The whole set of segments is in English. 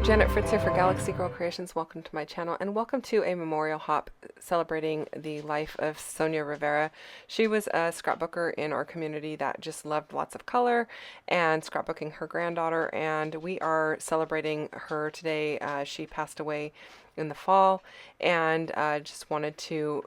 there, Janet Fritzer for Galaxy Girl Creations. Welcome to my channel and welcome to a memorial hop celebrating the life of Sonia Rivera. She was a scrapbooker in our community that just loved lots of color and scrapbooking her granddaughter, and we are celebrating her today. She passed away in the fall, and just wanted to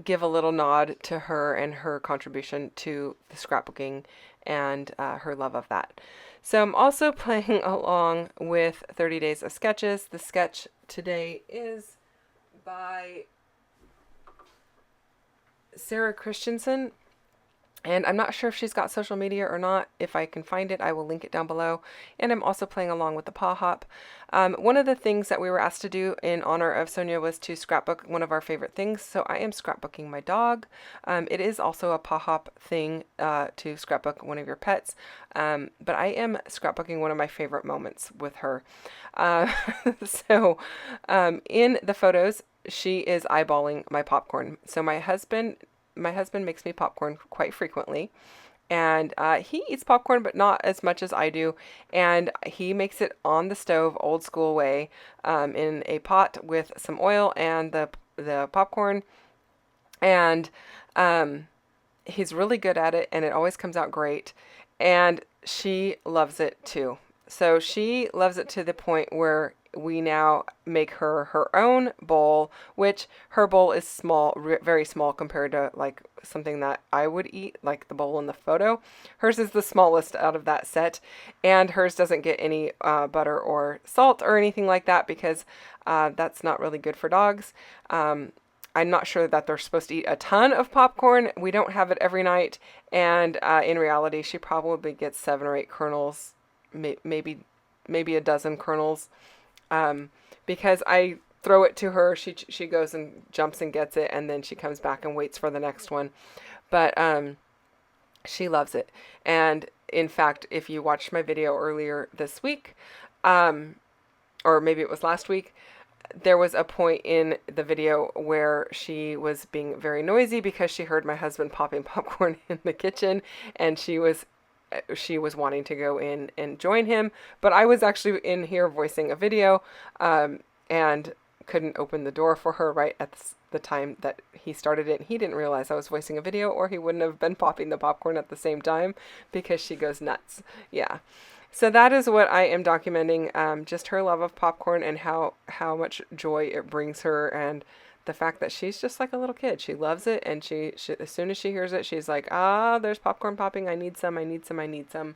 give a little nod to her and her contribution to the scrapbooking and her love of that. So I'm also playing along with 30 Days of Sketches. The sketch today is by Sarah Christensen, and I'm not sure if she's got social media or not. If I can find it, I will link it down below. And I'm also playing along with the paw hop. One of the things that we were asked to do in honor of Sonia was to scrapbook one of our favorite things. So I am scrapbooking my dog. It is also a paw hop thing to scrapbook one of your pets. But I am scrapbooking one of my favorite moments with her. In the photos, she is eyeballing my popcorn. So my husband makes me popcorn quite frequently, and he eats popcorn, but not as much as I do. And he makes it on the stove, old school way, in a pot with some oil and the popcorn. And he's really good at it, and it always comes out great. And she loves it too. So she loves it to the point where we now make her her own bowl, which her bowl is small, very small compared to like something that I would eat, like the bowl in the photo. Hers is the smallest out of that set, and hers doesn't get any butter or salt or anything like that because that's not really good for dogs. I'm not sure that they're supposed to eat a ton of popcorn. We don't have it every night, and in reality, she probably gets 7 or 8 kernels, maybe a dozen kernels. Because I throw it to her, she goes and jumps and gets it, and then she comes back and waits for the next one. But she loves it. And in fact, if you watched my video earlier this week, or maybe it was last week, there was a point in the video where she was being very noisy because she heard my husband popping popcorn in the kitchen, and she was wanting to go in and join him, but I was actually in here voicing a video and couldn't open the door for her right at the time that he started it. He didn't realize I was voicing a video, or he wouldn't have been popping the popcorn at the same time because she goes nuts. Yeah. So that is what I am documenting, just her love of popcorn and how much joy it brings her, and the fact that she's just like a little kid. She loves it, and she as soon as she hears it, she's like, there's popcorn popping. I need some, I need some, I need some.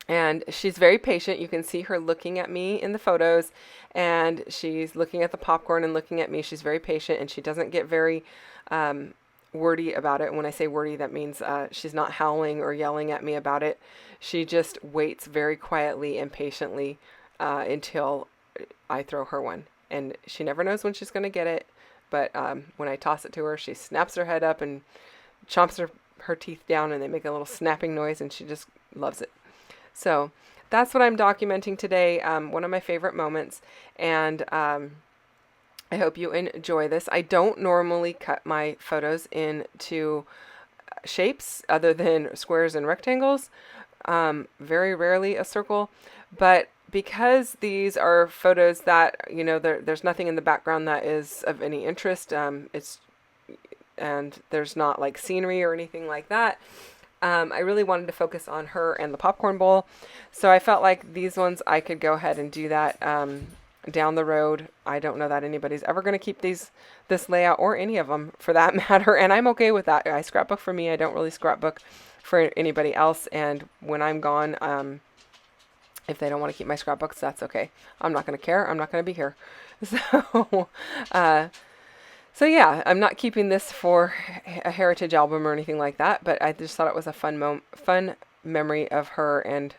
And she's very patient. You can see her looking at me in the photos, and she's looking at the popcorn and looking at me. She's very patient, and she doesn't get very wordy about it. When I say wordy, that means she's not howling or yelling at me about it. She just waits very quietly and patiently until I throw her one. And she never knows when she's going to get it, but when I toss it to her, she snaps her head up and chomps her teeth down, and they make a little snapping noise, and she just loves it. So that's what I'm documenting today, one of my favorite moments, and I hope you enjoy this. I don't normally cut my photos into shapes other than squares and rectangles, very rarely a circle, but because these are photos that, there's nothing in the background that is of any interest, and there's not like scenery or anything like that, I really wanted to focus on her and the popcorn bowl. So I felt like these ones I could go ahead and do that down the road. I don't know that anybody's ever going to keep this layout, or any of them for that matter, and I'm okay with that. I scrapbook for me. I don't really scrapbook for anybody else, and when I'm gone, if they don't want to keep my scrapbooks, that's okay. I'm not going to care. I'm not going to be here. So yeah, I'm not keeping this for a heritage album or anything like that, but I just thought it was a fun memory of her, and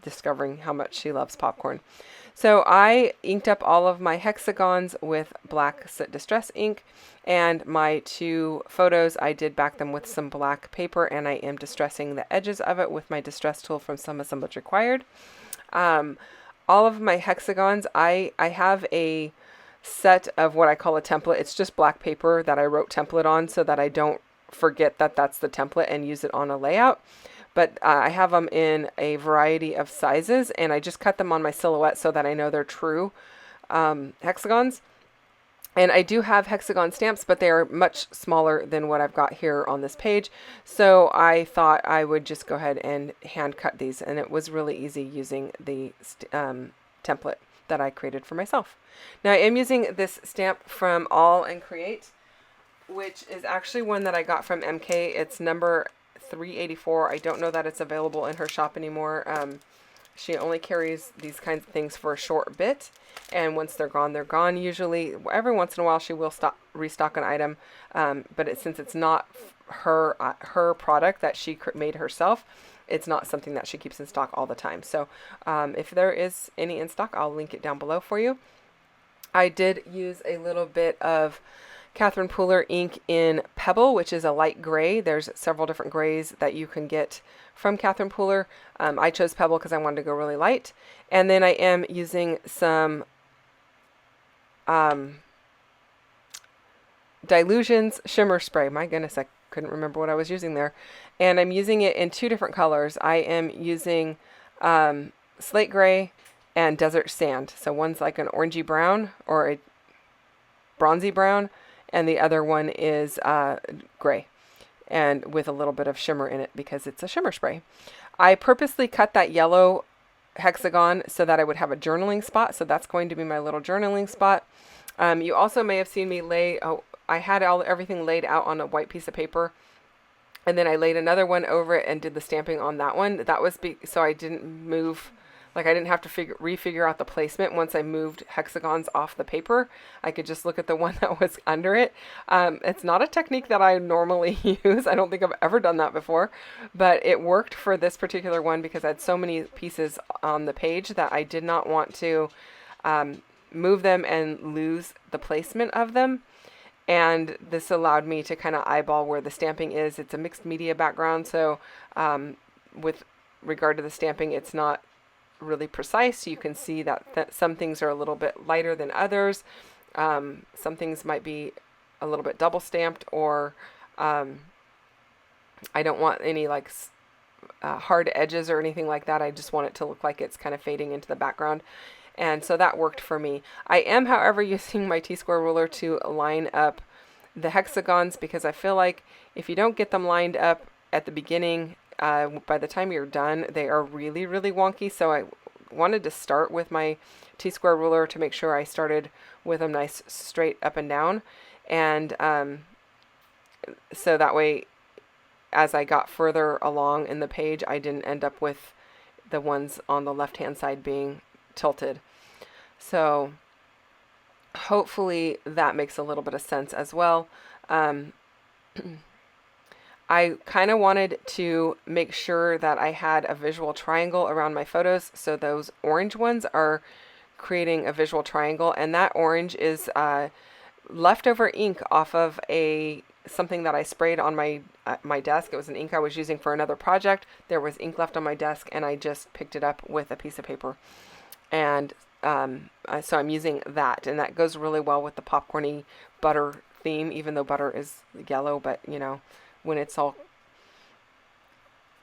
discovering how much she loves popcorn. So I inked up all of my hexagons with black Soot Distress ink, and my 2 photos, I did back them with some black paper, and I am distressing the edges of it with my distress tool from Some Assemblage Required. All of my hexagons, I have a set of what I call a template. It's just black paper that I wrote template on so that I don't forget that that's the template and use it on a layout. but I have them in a variety of sizes, and I just cut them on my silhouette so that I know they're true hexagons. And I do have hexagon stamps, but they are much smaller than what I've got here on this page. So I thought I would just go ahead and hand cut these. And it was really easy using the template that I created for myself. Now I am using this stamp from All and Create, which is actually one that I got from MK. It's number 384. I don't know that it's available in her shop anymore. She only carries these kinds of things for a short bit, and once they're gone, they're gone. Usually, every once in a while, she will restock an item, but since it's not her product that she made herself, it's not something that she keeps in stock all the time. So if there is any in stock, I'll link it down below for you. I did use a little bit of Catherine Pooler ink in Pebble, which is a light gray. There's several different grays that you can get from Catherine Pooler. I chose Pebble because I wanted to go really light. And then I am using some Dilutions Shimmer Spray. My goodness, I couldn't remember what I was using there. And I'm using it in 2 different colors. I am using Slate Gray and Desert Sand. So one's like an orangey brown or a bronzy brown, and the other one is gray, and with a little bit of shimmer in it because it's a shimmer spray. I purposely cut that yellow hexagon so that I would have a journaling spot, so that's going to be my little journaling spot. You also may have seen me I had everything laid out on a white piece of paper, and then I laid another one over it and did the stamping on that one. That was so I didn't move. Like I didn't have to refigure out the placement once I moved hexagons off the paper. I could just look at the one that was under it. It's not a technique that I normally use. I don't think I've ever done that before, but it worked for this particular one because I had so many pieces on the page that I did not want to move them and lose the placement of them. And this allowed me to kind of eyeball where the stamping is. It's a mixed media background, so with regard to the stamping, it's not really precise. You can see that some things are a little bit lighter than others. Some things might be a little bit double stamped, or I don't want any like hard edges or anything like that. I just want it to look like it's kind of fading into the background. And so that worked for me. I am, however, using my T-square ruler to line up the hexagons because I feel like if you don't get them lined up at the beginning, by the time you're done, they are really, really wonky. So I wanted to start with my T-square ruler to make sure I started with them nice straight up and down. And so that way, as I got further along in the page, I didn't end up with the ones on the left-hand side being tilted. So hopefully that makes a little bit of sense as well. I kind of wanted to make sure that I had a visual triangle around my photos. So those orange ones are creating a visual triangle, and that orange is leftover ink off of something that I sprayed on my desk. It was an ink I was using for another project. There was ink left on my desk, and I just picked it up with a piece of paper. And so I'm using that, and that goes really well with the popcorny butter theme, even though butter is yellow, but you know, when it's all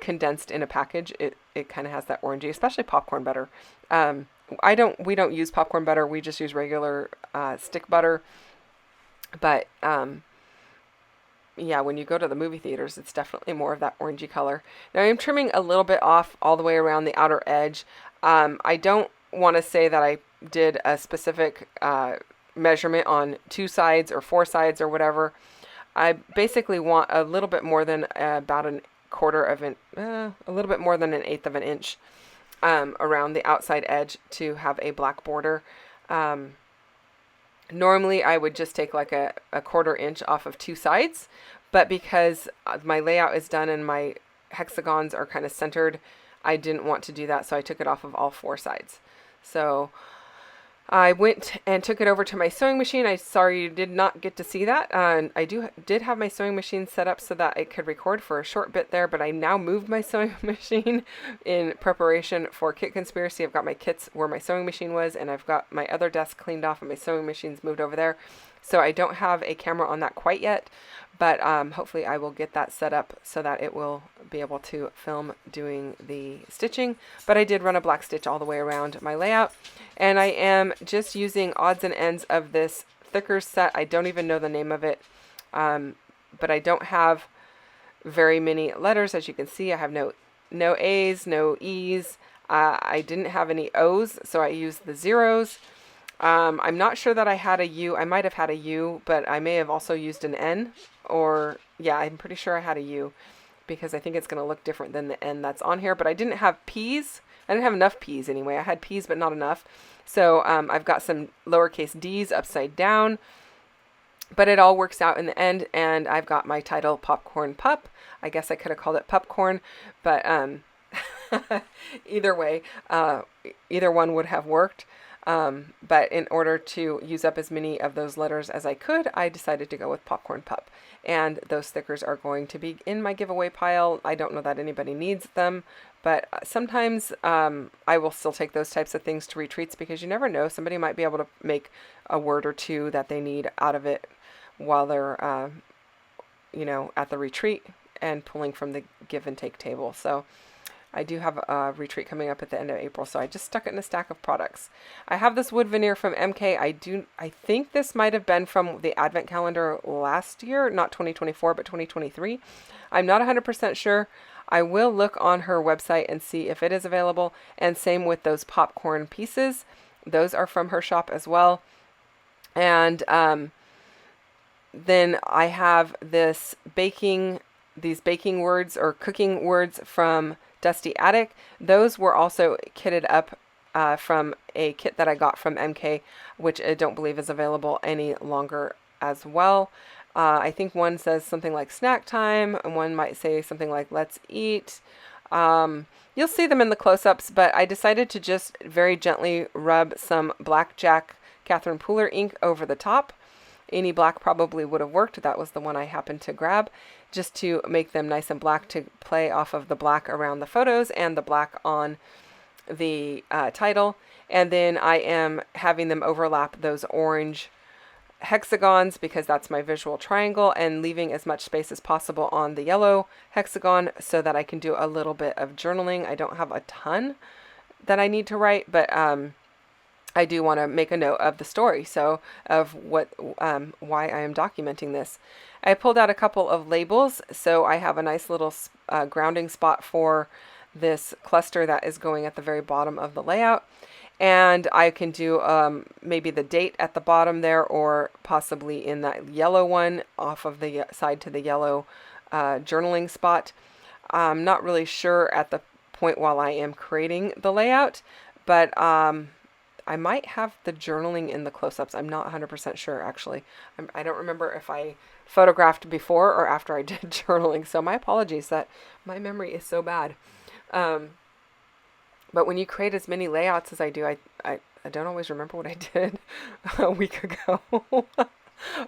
condensed in a package, it kind of has that orangey, especially popcorn butter. We don't use popcorn butter. We just use regular stick butter. But yeah, when you go to the movie theaters, it's definitely more of that orangey color. Now I'm trimming a little bit off all the way around the outer edge. I don't want to say that I did a specific measurement on 2 sides or 4 sides or whatever. I basically want a little bit more than about a little bit more than an 1/8 of an inch around the outside edge to have a black border. Normally I would just take like a 1/4 inch off of 2 sides, but because my layout is done and my hexagons are kind of centered, I didn't want to do that, so I took it off of all 4 sides. So I went and took it over to my sewing machine. I sorry you did not get to see that. I did have my sewing machine set up so that it could record for a short bit there, but I now moved my sewing machine in preparation for Kit Conspiracy. I've got my kits where my sewing machine was, and I've got my other desk cleaned off and my sewing machine's moved over there. So I don't have a camera on that quite yet, but hopefully I will get that set up so that it will be able to film doing the stitching. But I did run a black stitch all the way around my layout, and I am just using odds and ends of this thicker set. I don't even know the name of it, but I don't have very many letters. As you can see, I have no A's, no E's. I didn't have any O's, so I used the zeros. I'm not sure that I had a U. I might have had a U, but I may have also used an N. Or, yeah, I'm pretty sure I had a U, because I think it's going to look different than the N that's on here. But I didn't have P's. I didn't have enough P's anyway. I had P's, but not enough. So I've got some lowercase d's upside down. But it all works out in the end, and I've got my title, Popcorn Pup. I guess I could have called it Pupcorn, but either way, either one would have worked. But in order to use up as many of those letters as I could, I decided to go with Popcorn Pup. And those stickers are going to be in my giveaway pile. I don't know that anybody needs them, but sometimes I will still take those types of things to retreats, because you never know. Somebody might be able to make a word or two that they need out of it while they're, at the retreat and pulling from the give and take table. So I do have a retreat coming up at the end of April, so I just stuck it in a stack of products. I have this wood veneer from MK. I think this might have been from the advent calendar last year, not 2024, but 2023. I'm not 100% sure. I will look on her website and see if it is available, and same with those popcorn pieces. Those are from her shop as well. And then I have these baking words or cooking words from Dusty Attic. Those were also kitted up from a kit that I got from MK, which I don't believe is available any longer as well. I think one says something like snack time, and one might say something like let's eat. You'll see them in the close-ups, but I decided to just very gently rub some Blackjack Catherine Pooler ink over the top. Any black probably would have worked. That was the one I happened to grab, just to make them nice and black, to play off of the black around the photos and the black on the title. And then I am having them overlap those orange hexagons, because that's my visual triangle, and leaving as much space as possible on the yellow hexagon so that I can do a little bit of journaling. I don't have a ton that I need to write, but I do want to make a note of the story, so of what why I am documenting this. I pulled out a couple of labels, so I have a nice little grounding spot for this cluster that is going at the very bottom of the layout. And I can do maybe the date at the bottom there, or possibly in that yellow one off of the side to the yellow journaling spot. I'm not really sure at the point while I am creating the layout, but I might have the journaling in the close-ups. I'm not 100% sure, actually. I don't remember if I photographed before or after I did journaling, so my apologies that my memory is so bad. But when you create as many layouts as I do, I don't always remember what I did a week ago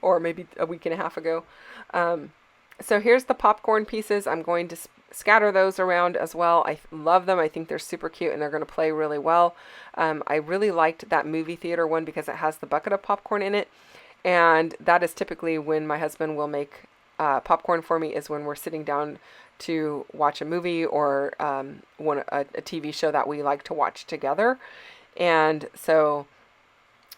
or maybe a week and a half ago. So here's the popcorn pieces. I'm going to scatter those around as well. I love them. I think they're super cute and they're going to play really well. I really liked that movie theater one because it has the bucket of popcorn in it. And that is typically when my husband will make popcorn for me, is when we're sitting down to watch a movie or a TV show that we like to watch together. And so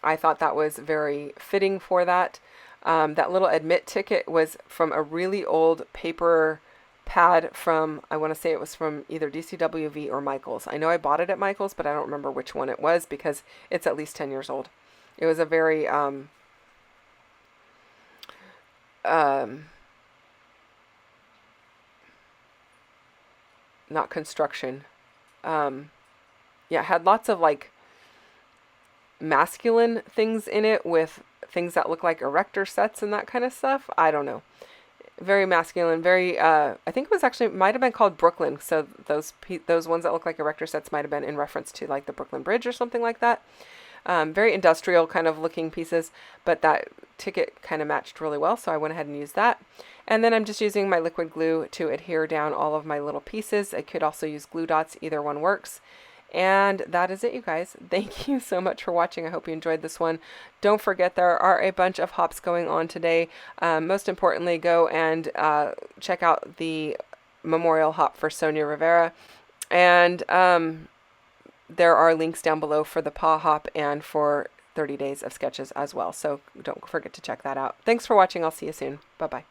I thought that was very fitting for that. That little admit ticket was from a really old paper pad from, I want to say it was from either DCWV or Michaels. I know I bought it at Michaels, but I don't remember which one it was because it's at least 10 years old. It was a very not construction. Yeah, it had lots of like masculine things in it with things that look like erector sets and that kind of stuff. I don't know. Very masculine, very, I think it was actually, might have been called Brooklyn. So those ones that look like erector sets might have been in reference to like the Brooklyn Bridge or something like that. Very industrial kind of looking pieces, but that ticket kind of matched really well, so I went ahead and used that. And then I'm just using my liquid glue to adhere down all of my little pieces. I could also use glue dots, either one works. And that is it, you guys. Thank you so much for watching. I hope you enjoyed this one. Don't forget, there are a bunch of hops going on today. Most importantly, go and check out the memorial hop for Sonia Rivera. And there are links down below for the paw hop and for 30 days of sketches as well. So don't forget to check that out. Thanks for watching. I'll see you soon. Bye-bye.